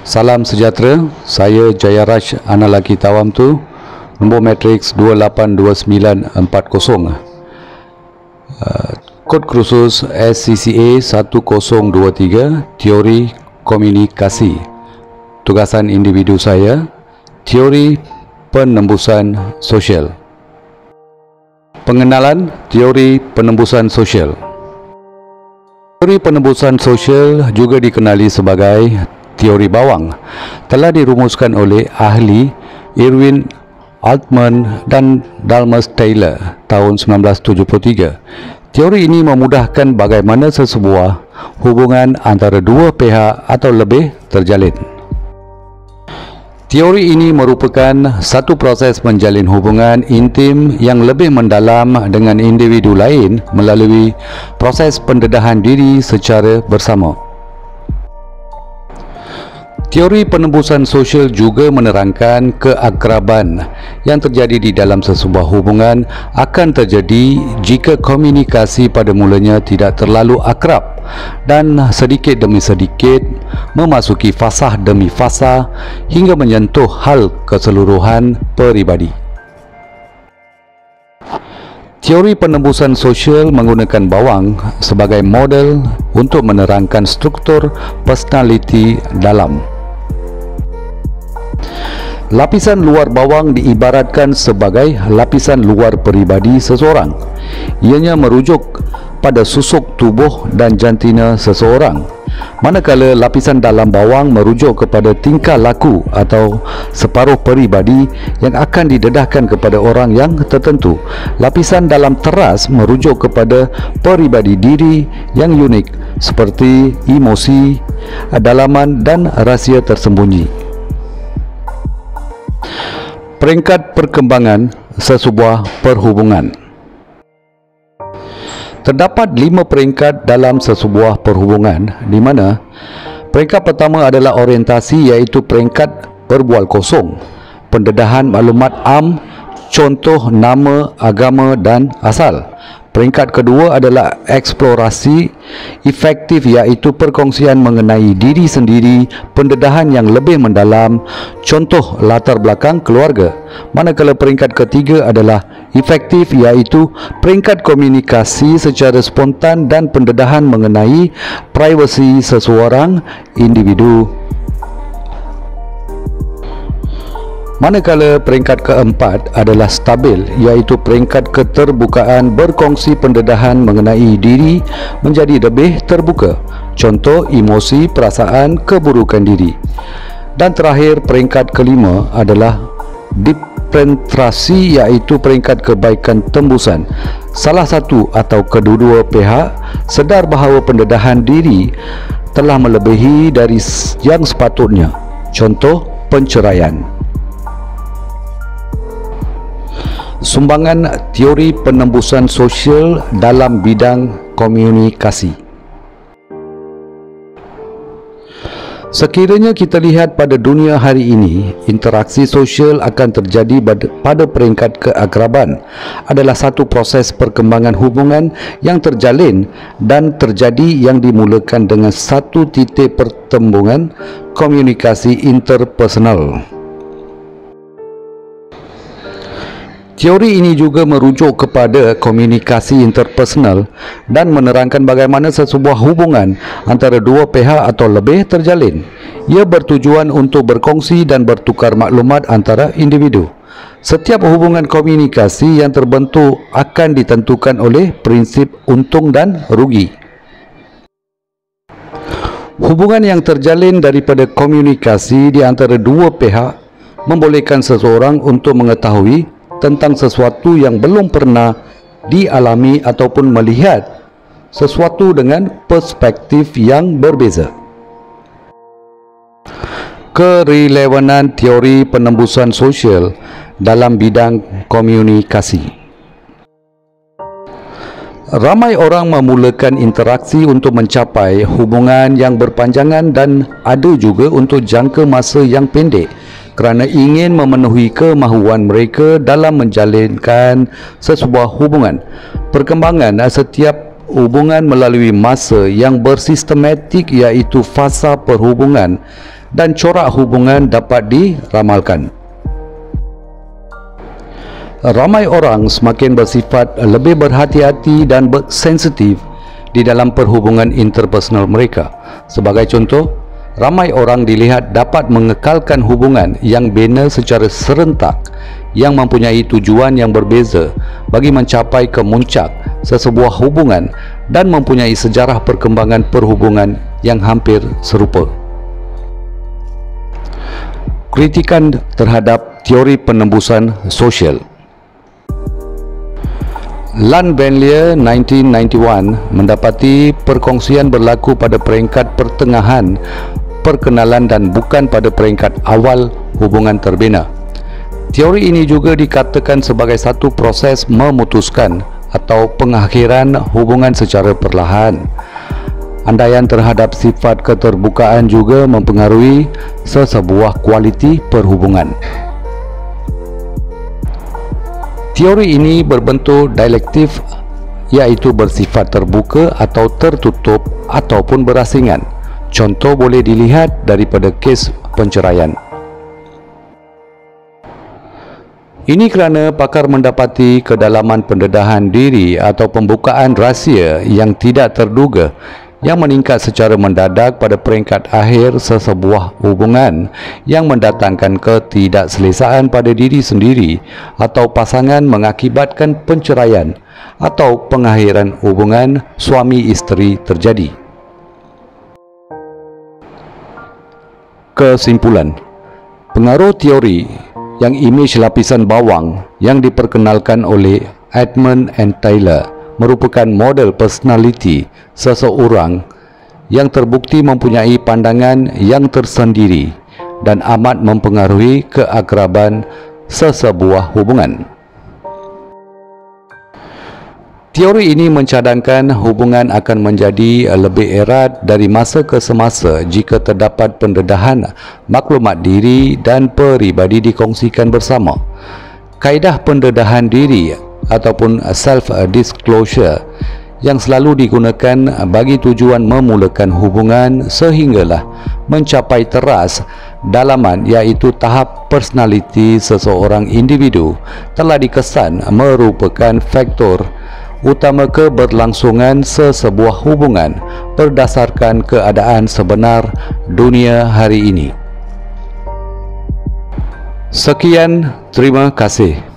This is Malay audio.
Salam sejahtera, saya Jayaraj Analaki Tawam tu, nombor matriks 282940. Kod khusus SCCA 1023, Teori Komunikasi. Tugasan individu saya, Teori Penembusan Sosial. Pengenalan Teori Penembusan Sosial. Teori penembusan sosial juga dikenali sebagai teori bawang, telah dirumuskan oleh ahli Irwin Altman dan Dalmas Taylor tahun 1973. Teori ini memudahkan bagaimana sesebuah hubungan antara dua pihak atau lebih terjalin. Teori ini merupakan satu proses menjalin hubungan intim yang lebih mendalam dengan individu lain melalui proses pendedahan diri secara bersama. Teori penembusan sosial juga menerangkan keakraban yang terjadi di dalam sesebuah hubungan akan terjadi jika komunikasi pada mulanya tidak terlalu akrab dan sedikit demi sedikit memasuki fasa demi fasa hingga menyentuh hal keseluruhan peribadi. Teori penembusan sosial menggunakan bawang sebagai model untuk menerangkan struktur personaliti dalam. Lapisan luar bawang diibaratkan sebagai lapisan luar peribadi seseorang. Ianya merujuk pada susuk tubuh dan jantina seseorang. Manakala lapisan dalam bawang merujuk kepada tingkah laku atau separuh peribadi yang akan didedahkan kepada orang yang tertentu. Lapisan dalam teras merujuk kepada peribadi diri yang unik seperti emosi, dalaman dan rahsia tersembunyi. Peringkat perkembangan sesebuah perhubungan. Terdapat 5 peringkat dalam sesebuah perhubungan, di mana peringkat pertama adalah orientasi, iaitu peringkat berbual kosong, pendedahan maklumat am, contoh nama, agama dan asal. Peringkat kedua adalah eksplorasi efektif, iaitu perkongsian mengenai diri sendiri, pendedahan yang lebih mendalam, contoh latar belakang keluarga. Manakala peringkat ketiga adalah efektif, iaitu peringkat komunikasi secara spontan dan pendedahan mengenai privasi seseorang individu. Manakala peringkat keempat adalah stabil, iaitu peringkat keterbukaan, berkongsi pendedahan mengenai diri menjadi lebih terbuka, contoh emosi, perasaan, keburukan diri. Dan terakhir, peringkat kelima adalah dipenetrasi, iaitu peringkat kebaikan tembusan. Salah satu atau kedua-dua pihak sedar bahawa pendedahan diri telah melebihi dari yang sepatutnya, contoh penceraian. Sumbangan teori penembusan sosial dalam bidang komunikasi. Sekiranya kita lihat pada dunia hari ini, interaksi sosial akan terjadi pada peringkat keakraban adalah satu proses perkembangan hubungan yang terjalin dan terjadi yang dimulakan dengan satu titik pertembungan komunikasi interpersonal. Teori ini juga merujuk kepada komunikasi interpersonal dan menerangkan bagaimana sesebuah hubungan antara dua pihak atau lebih terjalin. Ia bertujuan untuk berkongsi dan bertukar maklumat antara individu. Setiap hubungan komunikasi yang terbentuk akan ditentukan oleh prinsip untung dan rugi. Hubungan yang terjalin daripada komunikasi di antara dua pihak membolehkan seseorang untuk mengetahui tentang sesuatu yang belum pernah dialami ataupun melihat sesuatu dengan perspektif yang berbeza. Kerelevanan teori penembusan sosial dalam bidang komunikasi. Ramai orang memulakan interaksi untuk mencapai hubungan yang berpanjangan dan ada juga untuk jangka masa yang pendek kerana ingin memenuhi kemahuan mereka dalam menjalinkan sesebuah hubungan. Perkembangan setiap hubungan melalui masa yang bersistematik, iaitu fasa perhubungan dan corak hubungan dapat diramalkan. Ramai orang semakin bersifat lebih berhati-hati dan sensitif di dalam perhubungan interpersonal mereka. Sebagai contoh, ramai orang dilihat dapat mengekalkan hubungan yang bina secara serentak yang mempunyai tujuan yang berbeza bagi mencapai kemuncak sesebuah hubungan dan mempunyai sejarah perkembangan perhubungan yang hampir serupa. Kritikan terhadap teori penembusan sosial. Lan Benlier 1991 mendapati perkongsian berlaku pada peringkat pertengahan perkenalan dan bukan pada peringkat awal hubungan terbina. Teori ini juga dikatakan sebagai satu proses memutuskan atau pengakhiran hubungan secara perlahan. Andaian terhadap sifat keterbukaan juga mempengaruhi sesebuah kualiti perhubungan. Teori ini berbentuk dialektif, iaitu bersifat terbuka atau tertutup ataupun berasingan. Contoh boleh dilihat daripada kes penceraian. Ini kerana pakar mendapati kedalaman pendedahan diri atau pembukaan rahsia yang tidak terduga yang meningkat secara mendadak pada peringkat akhir sesebuah hubungan yang mendatangkan ketidakselesaan pada diri sendiri atau pasangan mengakibatkan penceraian atau pengakhiran hubungan suami isteri terjadi. Kesimpulan, pengaruh teori yang imej lapisan bawang yang diperkenalkan oleh Edmund and Taylor merupakan model personality seseorang yang terbukti mempunyai pandangan yang tersendiri dan amat mempengaruhi keakraban sesebuah hubungan. Teori ini mencadangkan hubungan akan menjadi lebih erat dari masa ke semasa jika terdapat pendedahan maklumat diri dan peribadi dikongsikan bersama. Kaedah pendedahan diri ataupun self-disclosure yang selalu digunakan bagi tujuan memulakan hubungan sehinggalah mencapai teras dalaman, iaitu tahap personaliti seseorang individu, telah dikesan merupakan faktor utama keberlangsungan sesebuah hubungan berdasarkan keadaan sebenar dunia hari ini. Sekian, terima kasih.